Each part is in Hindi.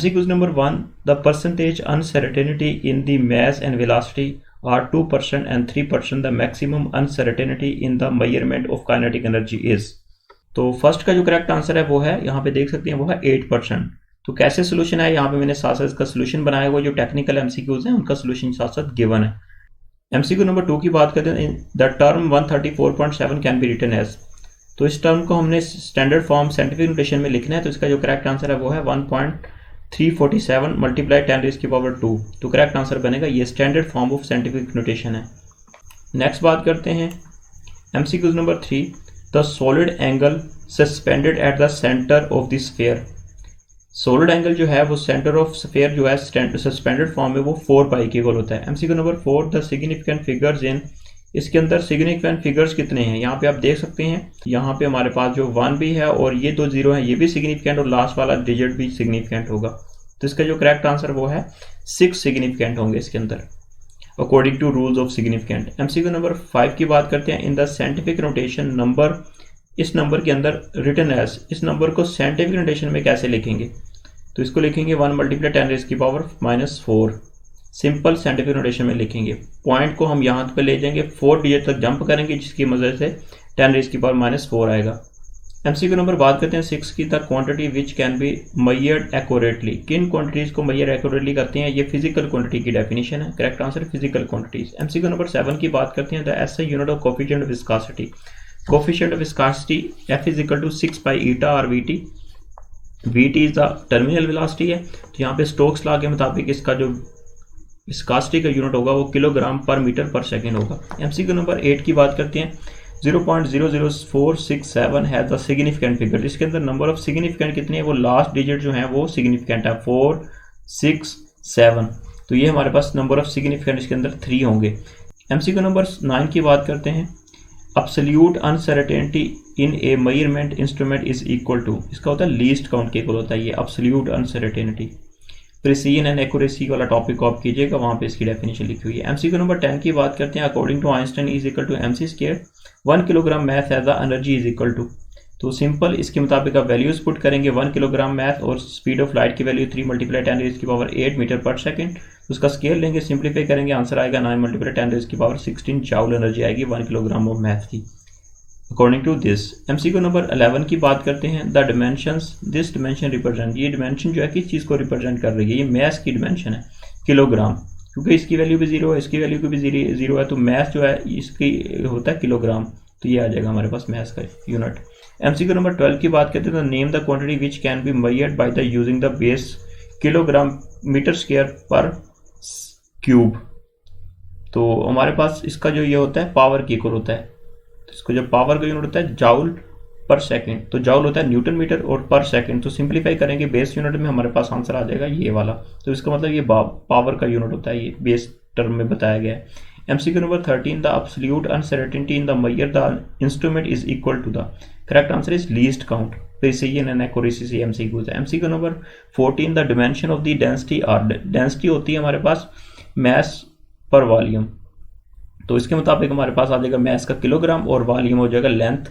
MCQ number 1, the percentage uncertainty in the mass and velocity are 2% and 3%. The maximum uncertainty in the measurement of kinetic energy is. तो फर्स्ट का जो करेक्ट आंसर है वो है, यहाँ पे देख सकते हैं, वो है 8%। तो कैसे सोल्यूशन है, यहाँ पे मैंने साथ साथ इसका सोल्यूशन बनाया हुआ, जो टेक्निकल एमसीक्यूज हैं उनका सोल्यूशन साथ साथ गिवन है। एमसीक्यू नंबर 2 की बात करते हैं, the term 134.7 can be written as. तो इस टर्म को हमने स्टैंडर्ड फॉर्म साइंटिफिक नोटेशन में लिखना है, तो इसका जो करेक्ट आंसर है वो है 1.347 मल्टीप्लाई 10⁻²। तो करेक्ट आंसर बनेगा, ये standard form of scientific notation है। नेक्स्ट बात करते हैं MCQ number 3, the solid angle suspended at the centre of the sphere. Solid angle जो है वो सेंटर ऑफ स्फीयर जो है सस्पेंडेड फॉर्म में वो 4π के इक्वल होता है। MCQ number 4, the significant figures इन। इसके अंदर सिग्निफिकेंट फिगर्स कितने हैं, यहाँ पे आप देख सकते हैं, यहाँ पे हमारे पास जो 1 भी है और ये 2 0 है, ये भी सिग्निफिकेंट और लास्ट वाला डिजिट भी सिग्निफिकेंट होगा। तो इसका जो करेक्ट आंसर वो है 6 सिग्निफिकेंट होंगे इसके अंदर according to rules of significant. MCQ number 5 की बात करते हैं, in the scientific notation number, इस नंबर के अंदर रिटन एज, इस नंबर को साइंटिफिक नोटेशन में कैसे लिखेंगे, तो इसको लिखेंगे 1 × 10⁻⁻⁴ सिंपल साइंटिफिक नोटेशन में लिखेंगे। पॉइंट को हम यहाँ पे ले जाएंगे, 4 डिजिट तक जंप करेंगे, जिसकी वजह से 10⁻⁻⁴ आएगा। एमसीक्यू नंबर बात करते हैं 6 की, the quantity which can be measured accurately. किन क्वांटिटीज को मेजर एक्यूरेटली करते हैं, ये फिजिकल क्वांटिटी की डेफिनेशन है। Correct answer physical quantities. MCQ number 7 की बात करते हैं, the SI unit of coefficient of viscosity. Coefficient of viscosity F = 6π eta और Vt is the terminal velocity है। तो यहाँ पे स्टोक्स लॉ के मुताबिक इसका जो विस्कोसिटी का यूनिट होगा वो kg/m/s होगा। एमसीक्यू नंबर 8 की बात करते हैं, 0.00467 है द सिग्निफिकेंट फिगर। इसके अंदर नंबर ऑफ सिग्निफिकेंट कितने हैं, वो लास्ट डिजिट जो है वो सिग्निफिकेंट है 4, 6, 7। तो ये हमारे पास नंबर ऑफ सिग्निफिकेंट इसके अंदर 3 होंगे। एमसीक्यू नंबर 9 की बात करते हैं, absolute uncertainty in a measurement instrument is equal to. इसका होता है लीस्ट काउंट के इक्वल होता है ये absolute uncertainty. Precision and accuracy वाला टॉपिक को आप कीजिएगा, वहाँ पे इसकी डेफिनेशन लिखी हुई है। एमसीक्यू नंबर 10 की बात करते हैं, according to Einstein is equal to mc², 1 kilogram mass as the energy is equal to. तो सिंपल इसके मुताबिक आप वैल्यूज पुट करेंगे, 1 किलोग्राम मैथ और स्पीड ऑफ लाइट की वैल्यू 3 × 10⁸ मीटर/सेकंड। उसका स्केल लेंगे, सिंप्लीफाई करेंगे, आंसर आएगा 9 × 10⁻16 जूल एनर्जी आएगी 1 किलोग्राम ऑफ मैथ की according to this. MCQ number 11 की बात करते हैं, the dimensions this dimension represent. ये डिमेंशन जो है किस चीज़ को रिप्रेजेंट कर रही है, ये मैथ की डिमेंशन है, किलोग्राम, क्योंकि इसकी वैल्यू भी 0 है, इसकी वैल्यू भी 0 है, तो मैथ जो है इसकी होता है किलोग्राम। तो ये आ जाएगा हमारे पास मैथ का यूनिट। एमसीक्यू नंबर 12 की बात करते हैं, name the quantity which can be measured by the using the base kg/m²⁵। तो हमारे पास इसका जो ये होता है पावर की इक्वल होता है, तो इसको जब पावर का यूनिट होता है जूल/सेकंड, तो जूल होता है न्यूटन मीटर और पर सेकंड। तो सिंप्लीफाई करेंगे बेस यूनिट में, हमारे पास आंसर आ जाएगा ये वाला। तो इसका मतलब ये पावर का यूनिट होता है, ये बेस टर्म में बताया गया है। MCQ number 13, the absolute uncertainty in the measure the instrument is equal to the. Correct answer is least count. Precision and accuracy से एमसीक्यूज है। MCQ number 14, the dimension of the density are. Density होती है हमारे पास मास पर वॉल्यूम, तो इसके मुताबिक हमारे पास आ जाएगा मास का किलोग्राम और वॉल्यूम हो जाएगा लेंथ,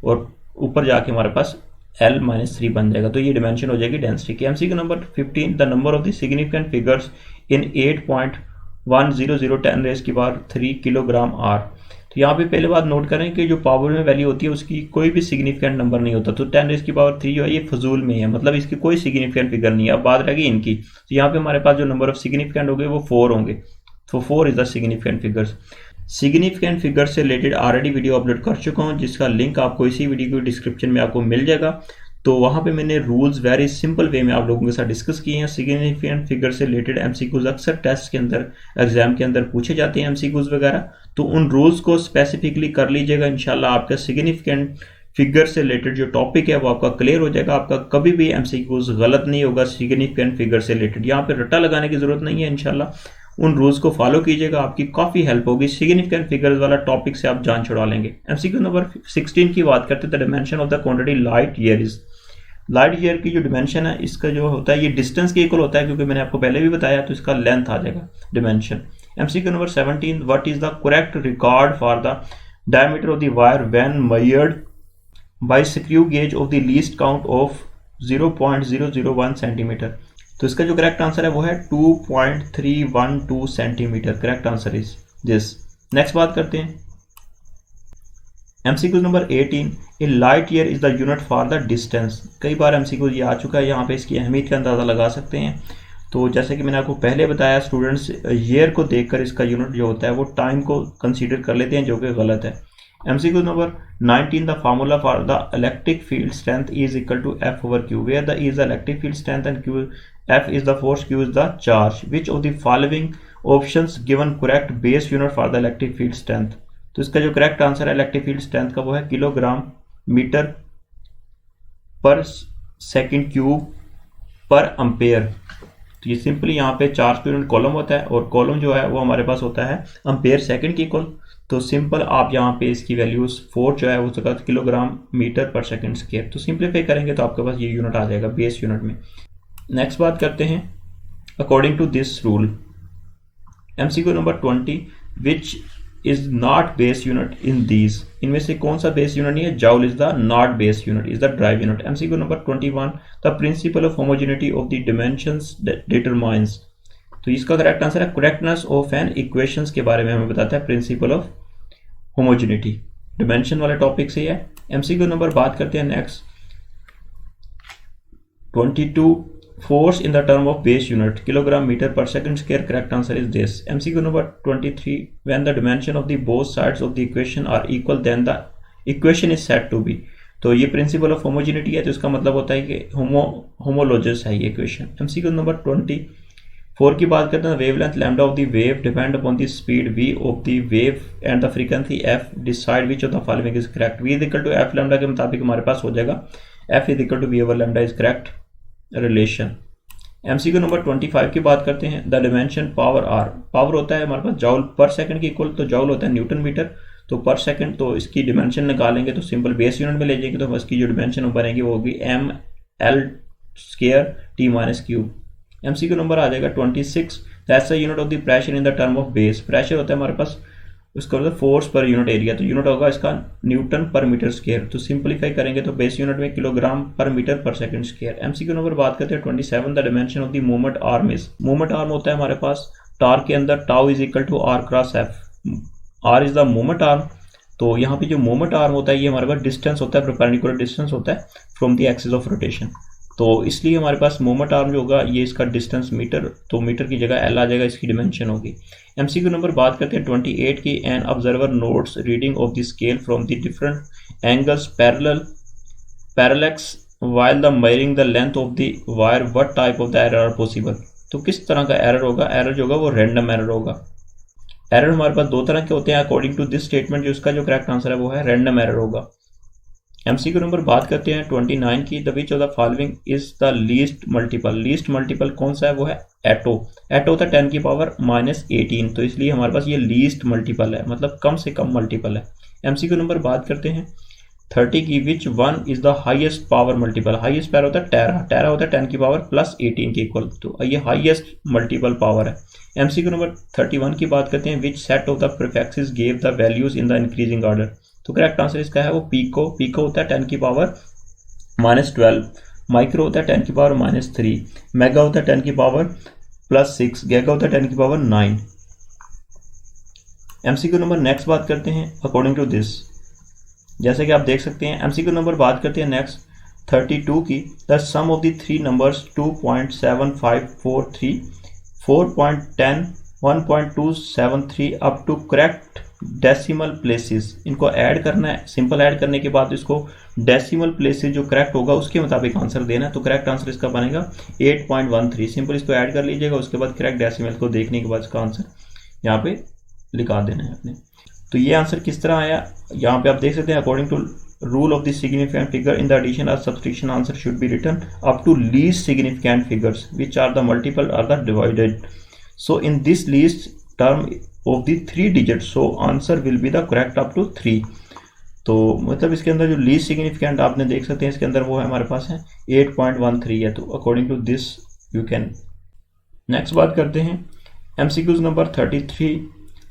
और ऊपर जाके हमारे पास L-3 बन जाएगा। तो ये डिमेंशन हो जाएगी डेंसिटी की। MCQ number 15, the number of the significant figures in 8.10010⁻³ kilogram are. तो यहाँ पे पहले बात नोट करें कि जो पावर में वैल्यू होती है उसकी कोई भी सिग्निफिकेंट नंबर नहीं होता। तो 10⁻³ जो है ये फजूल में है, मतलब इसकी कोई सिग्निफिकेंट फिगर नहीं है। अब बात रहेगी इनकी, तो यहाँ पे हमारे पास जो नंबर ऑफ सिग्निफिकेंट होंगे वो 4 होंगे। तो 4 is the significant figures. Significant figure से रिलेटेड ऑलरेडी वीडियो अपलोड कर चुका हूँ, जिसका लिंक आपको इसी वीडियो की डिस्क्रिप्शन में आपको मिल जाएगा। तो वहाँ पे मैंने रूल्स वेरी सिंपल वे में आप लोगों के साथ डिस्कस किए हैं। सिग्निफिकेंट फिगर से रिलेटेड एमसीक्यूज अक्सर टेस्ट के अंदर, एग्जाम के अंदर पूछे जाते हैं एमसीक्यूज वगैरह, तो उन रूल्स को स्पेसिफिकली कर लीजिएगा। इंशाल्लाह आपका सिग्निफिकेंट फिगर से रिलेटेड जो टॉपिक है वो आपका क्लियर हो जाएगा। आपका कभी भी एमसीक्यूज गलत नहीं होगा सिग्निफिकेंट फिगर से रिलेटेड। यहाँ पे रट्टा लगाने की जरूरत नहीं है, इंशाल्लाह उन रूल्स को फॉलो कीजिएगा, आपकी काफ़ी हेल्प होगी। सिग्निफिकेंट फिगर्स वाला टॉपिक से आप जान छुड़ा लेंगे। एमसीक्यू नंबर 16 की बात करते हैं, the dimension of the quantity light year is. Light year की जो डिमेंशन है इसका जो होता है ये डिस्टेंस के इक्वल होता है, क्योंकि मैंने आपको पहले भी बताया, तो इसका लेंथ आ जाएगा dimension. MCQ number 17, what is the correct record for the diameter of the wire when measured by screw gauge of the least count of 0.001 centimetre. तो इसका जो करेक्ट आंसर है वो है 2.312 centimetre. Correct answer is this. Next बात करते हैं MCQ number 18, A light year is the unit for the distance. कई बार MCQ ये आ चुका है, यहाँ पे इसकी अहमियत का अंदाज़ा लगा सकते हैं। तो जैसे कि मैंने आपको पहले बताया, स्टूडेंट्स ईयर को देखकर इसका यूनिट जो होता है वो टाइम को कंसीडर कर लेते हैं, जो कि गलत है। MCQ number 19, the formula for the electric field strength is equal to F/Q, where the E is the electric field strength and F is the force, Q is the charge. Which of the following options given correct base unit for the electric field strength? तो इसका जो करेक्ट आंसर है इलेक्ट्रिक फील्ड स्ट्रेंथ का वो है किलोग्राम मीटर पर सेकंड क्यूब पर अम्पेयर। तो ये सिंपली यहाँ पे चार्ज पर यूनिट कॉलम होता है और कॉलम जो है वो हमारे पास होता है अम्पेयर सेकंड की इक्वल। तो सिंपल आप यहाँ पे इसकी वैल्यूज फोर्स जो है वो उसका किलोग्राम मीटर पर सेकंड स्क्वायर। तो सिंप्लीफाई करेंगे तो आपके पास ये यूनिट आ जाएगा बेस यूनिट में। नेक्स्ट बात करते हैं according to this rule. MCQ number 20, which is not base unit in these. इनमें से कौन सा बेस यूनिट नहीं है? Joule is the not base unit, is the drive unit. MCQ number 21, the principle of homogeneity of the dimensions determines. तो इसका करेक्ट आंसर है करेक्टनेस ऑफ एन इक्वेशंस के बारे में हमें बताता है प्रिंसिपल ऑफ होमोजेनिटी। डिमेंशन वाले टॉपिक से है। MCQ नंबर बात करते हैं next 22, force in the term of base unit kilogram meter per second square. Correct answer is this. MCQ number 23, when the dimension of the both sides of the equation are equal then the equation is said to be. तो ये प्रिंसिपल ऑफ होमोजेनिटी है, तो इसका मतलब होता है कि होमोलोजस है ये इक्वेशन। MCQ नंबर 24 की बात करते हैं, wavelength lambda of the wave depend upon the speed v of the wave and the frequency f, decide which of the following is correct. v is equal to f lambda के मुताबिक हमारे पास हो जाएगा f is equal to v over lambda is correct relation. MCQ number 25 की बात करते हैं, the dimension power r, power होता है हमारे पास जॉल पर सेकंड की इक्वल, तो जॉल होता है न्यूटन मीटर, तो पर सेकंड। तो इसकी डिमेंशन निकालेंगे तो सिंपल बेस यूनिट में ले जाएंगे तो इसकी जो डिमेंशन बनेगी वो होगी ml² t-3। MCQ नंबर आ जाएगा 26, that's the unit of the pressure in the term of base. Pressure होता है हमारे पास उसका मतलब फोर्स पर यूनिट एरिया, तो यूनिट होगा इसका न्यूटन पर मीटर स्क्वायर। तो सिंपलीफाई करेंगे तो बेस यूनिट में किलोग्राम पर मीटर पर सेकंड स्क्वायर। MCQ नंबर बात करते हैं 27, the dimension of the moment arm is. Moment arm होता है हमारे पास टार्क के अंदर tau is equal to r cross f, r is the moment arm. तो यहाँ पे जो मोमेंट आर्म होता है ये हमारे पास डिस्टेंस होता है, परपेंडिकुलर डिस्टेंस होता है from the axis of rotation. तो इसलिए हमारे पास मोमेंट आर्म जो होगा ये इसका डिस्टेंस मीटर, तो मीटर की जगह l आ जाएगा, इसकी डिमेंशन होगी। MCQ नंबर बात करते हैं 28 की, an observer notes reading of the scale from the different angles parallels while the measuring the length of the wire, what type of the error are possible. तो किस तरह का एरर होगा? एरर जो होगा वो रैंडम एरर होगा। एरर हमारे पास दो तरह के होते हैं अकॉर्डिंग टू दिस स्टेटमेंट, जो इसका जो करेक्ट आंसर है वो है रैंडम एरर होगा। MCQ नंबर बात करते हैं 29 की, the which of the following is the least multiple. Least multiple कौन सा है? वो है एटो। एटो होता है 10 की पावर -18, तो इसलिए हमारे पास ये लीस्ट मल्टीपल है, मतलब कम से कम मल्टीपल है। MCQ नंबर बात करते हैं 30 की, which one is the highest power multiple. Highest power होता है टेरा, टेरा होता है 10 की पावर +18 के इक्वल, तो ये हाईएस्ट मल्टीपल पावर है। MCQ नंबर 31 की बात करते हैं, which set of the prefixes give the values in the increasing order. तो करेक्ट आंसर इसका है वो पीको। पीको होता है 10 की पावर -12, माइक्रो होता है 10 की पावर -3, मेगा होता है 10 की पावर +6, गीगा होता है 10 की पावर 9। MCQ नंबर नेक्स्ट बात करते हैं अकॉर्डिंग टू दिस, जैसे कि आप देख सकते हैं। MCQ नंबर बात करते हैं नेक्स्ट 32 की, the sum of the three numbers 2.7543, 4.10, 1.273 up to correct decimal places, इनको ऐड करना है। सिंपल ऐड करने के बाद इसको डेसिमल प्लेसेस जो करेक्ट होगा उसके मुताबिक आंसर देना है। तो करेक्ट आंसर इसका बनेगा 8.13। सिंपल इसको ऐड कर लीजिएगा, उसके बाद करेक्ट डेसिमल को देखने के बाद इसका आंसर यहाँ पे लिखा देना है अपने। तो ये आंसर किस तरह आया यहाँ पे आप देख सकते हैं, according to rule of the significant figure in the addition और subtraction answer should be written up to least significant figures which are the multiple are the divided. So in this least term of the 3 digit, so answer will be the correct up to 3। तो मतलब इसके अंदर जो लीस्ट सिग्निफिकेंट आपने देख सकते हैं इसके अंदर वो है हमारे पास है 8.13 है। तो according to this you can. Next बात करते हैं MCQ number 33,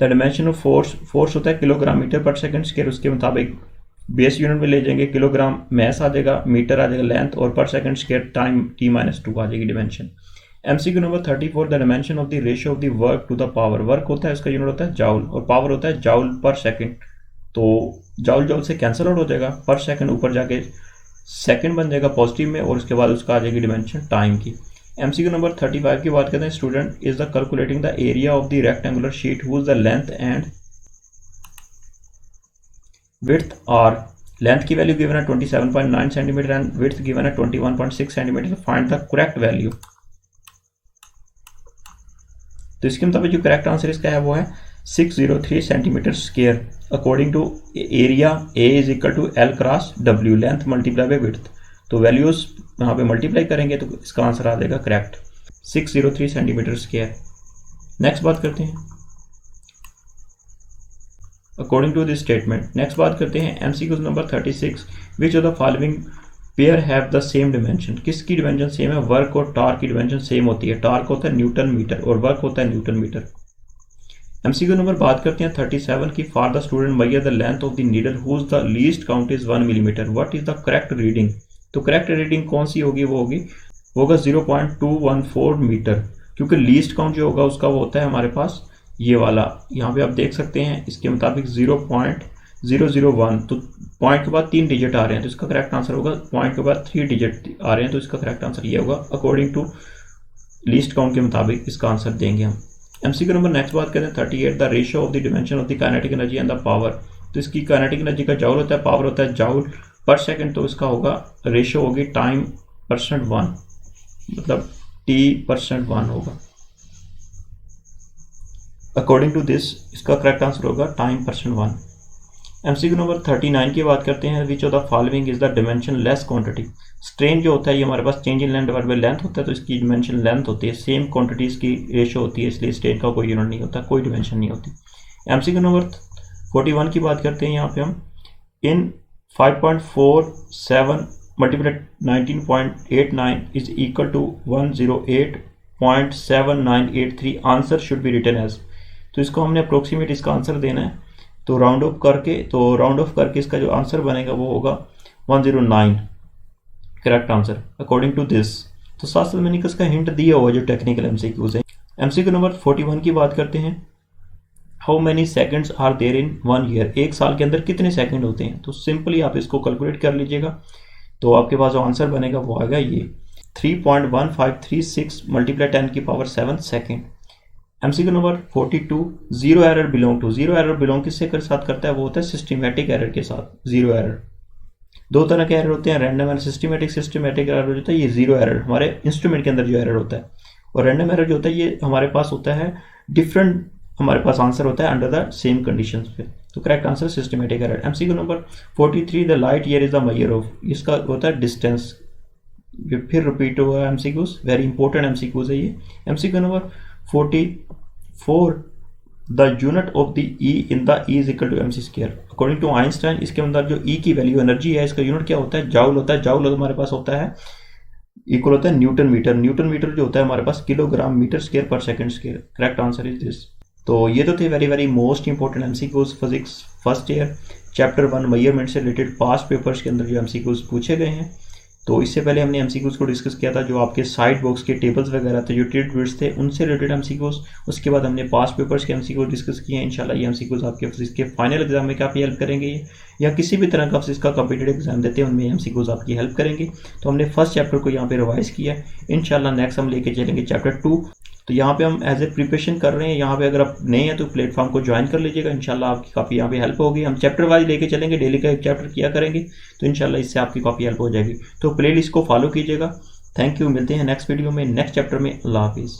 the dimension of force. Force होता है किलोग्राम मीटर पर सेकंड स्क्वायर, उसके मुताबिक बेस यूनिट में ले जाएंगे, किलोग्राम मैस आ जाएगा, मीटर आ जाएगा लेंथ, और पर सेकंड स्क्वायर टाइम t-2 आ जाएगी dimension. MCQ number 34, the dimension of the ratio of the work to the power. Work होता है इसका यूनिट होता है जाउल और पावर होता है जाउल पर सेकंड। तो जाउल जाउल से कैंसिल आउट हो जाएगा, पर सेकंड ऊपर जाके सेकंड बन जाएगा पॉजिटिव में और उसके बाद उसका आ जाएगी डिमेंशन टाइम की। MCQ नंबर 35 की बात करते हैं, student is the calculating the area of the rectangular sheet whose the length and width are. Length की वैल्यू गिवन है 27.9 सेंटीमीटर एंड विड्थ गिवन है 21.6 centimetre. Find the correct value. तो इसके मुताबिक जो करेक्ट आंसर इसका है वो है 603 centimetre square according to area A is equal to L cross W, length multiply by width. तो वैल्यूज यहाँ पे मल्टीप्लाई करेंगे तो इसका आंसर आ जाएगा करेक्ट 603 सेंटीमीटर स्क्वायर। नेक्स्ट बात करते हैं according to this statement. Next बात करते हैं MCQ number 36, which of the following pair have the same dimension. किसकी डिमेंशन सेम है? वर्क और टार्क की डिमेंशन सेम होती है। टार्क होता है न्यूटन मीटर और वर्क होता है न्यूटन मीटर। MCQ नंबर बात करते हैं 37 की, for the student measure the length of the needle whose the least count is 1 millimetre, what is the correct reading. तो करेक्ट रीडिंग कौन सी होगी? वो होगा 0.214 मीटर, क्योंकि लीस्ट काउंट जो होगा उसका वो होता है हमारे पास ये वाला, यहाँ पे आप देख सकते हैं इसके मुताबिक 0.001। तो पॉइंट के बाद 3 डिजिट आ रहे हैं तो इसका करेक्ट आंसर होगा, पॉइंट के बाद 3 डिजिट आ रहे हैं तो इसका करेक्ट आंसर ये होगा अकॉर्डिंग टू लीस्ट काउंट के मुताबिक इसका आंसर देंगे हम। MCQ नंबर नेक्स्ट बात करें 38, the ratio of the dimension of the kinetic energy and the power. तो इसकी काइनेटिक एनर्जी का जाउल होता है, पावर होता है जाउल पर सेकंड। तो इसका होगा रेशियो होगी टाइम परसेंट 1, मतलब T/1 होगा। अकॉर्डिंग टू दिस इसका करेक्ट आंसर होगा टाइम परसेंट 1। MCQ नंबर 39 की बात करते हैं, which of the following is the dimensionless quantity. Strain जो होता है ये हमारे पास change in length divide by length होता है, तो इसकी डिमेंशन लेंथ होती है। सेम क्वांटिटीज की रेशियो होती है इसलिए स्ट्रेन का कोई यूनिट नहीं होता, कोई डिमेंशन नहीं होती। MCQ नंबर 41 की बात करते हैं, यहाँ पे हम इन 5.47 multiply 19.89 is equal to 108.7983 answer should be written as. तो इसको हमने अप्रोक्सीमेट इसका आंसर देना है, तो राउंड ऑफ करके इसका जो आंसर बनेगा वो होगा 109 correct answer according to this. तो साथ साथ मैंने इसका हिंट दिया हुआ जो टेक्निकल MCQs है। MCQ नंबर 41 की बात करते हैं, how many seconds are there in 1 year. एक साल के अंदर कितने सेकंड होते हैं? तो सिंपली आप इसको कैलकुलेट कर लीजिएगा, तो आपके पास जो आंसर बनेगा वो आएगा ये 3.1536 मल्टीप्लाई 10 की power 7 second. MCQ number 42, zero error belong to. Zero error belong किससे कर साथ करता है? वो होता है सिस्टमेटिक एरर के साथ। जीरो एरर, दो तरह के एरर होते हैं, random and systematic. Systematic error जो होता है ये जीरो एरर हमारे इंस्ट्रूमेंट के अंदर जो एरर होता है, और रैंडम एरर जो होता है ये हमारे पास होता है डिफरेंट, हमारे पास आंसर होता है अंडर द सेम कंडीशंस पे। तो correct answer systematic error. MCQ number 43, the light year is the measure of. इसका होता है डिस्टेंस, ये फिर रिपीट हुआ MCQs, वेरी इंपॉर्टेंट MCQs है ये। MCQ number 44, the unit of the E in the E is equal to MC square according to Einstein. इसके अंदर जो E की वैल्यू एनर्जी है इसका यूनिट क्या होता है? जाउल होता है। जाउल हमारे पास होता है इक्वल होता है न्यूटन मीटर। न्यूटन मीटर जो होता है हमारे पास किलोग्राम मीटर स्क्वायर पर second square. Correct answer is this. तो ये तो थे very very most important MCQs physics first year chapter 1 measurement से रिलेटेड पास्ट पेपर्स के अंदर जो MCQs पूछे गए हैं। तो इससे पहले हमने MCQs को डिस्कस किया था जो आपके साइड बॉक्स के टेबल्स वगैरह थे, जो ट्रेड विड्स थे, उनसे रिलेटेड MCQs। उसके बाद हमने पास्ट पेपर्स के MCQs डिस्कस किए हैं। इंशाल्लाह ये MCQs आपके फिजिक्स के फाइनल एग्जाम में काफ़ी हेल्प करेंगे, या किसी भी तरह का फिजिक्स का कॉम्पिटिटिव एग्जाम देते हैं उनमें MCQs आपकी हेल्प करेंगे। तो हमने फर्स्ट चैप्टर को यहाँ पे रिवाइज किया है। इंशाल्लाह नेक्स्ट हम लेके चलेंगे चैप्टर 2। तो यहाँ पे हम एज ए प्रिपरेशन कर रहे हैं। यहाँ पे अगर आप नए हैं तो प्लेटफॉर्म को ज्वाइन कर लीजिएगा, इंशाल्लाह आपकी काफ़ी यहाँ पे हेल्प होगी। हम चैप्टर वाइज लेके चलेंगे, डेली का एक चैप्टर किया करेंगे, तो इंशाल्लाह इससे आपकी काफ़ी हेल्प हो जाएगी। तो प्लेलिस्ट को फॉलो कीजिएगा। थैंक यू, मिलते हैं नेक्स्ट वीडियो में नेक्स्ट चैप्टर में। अल्लाह हाफिज़।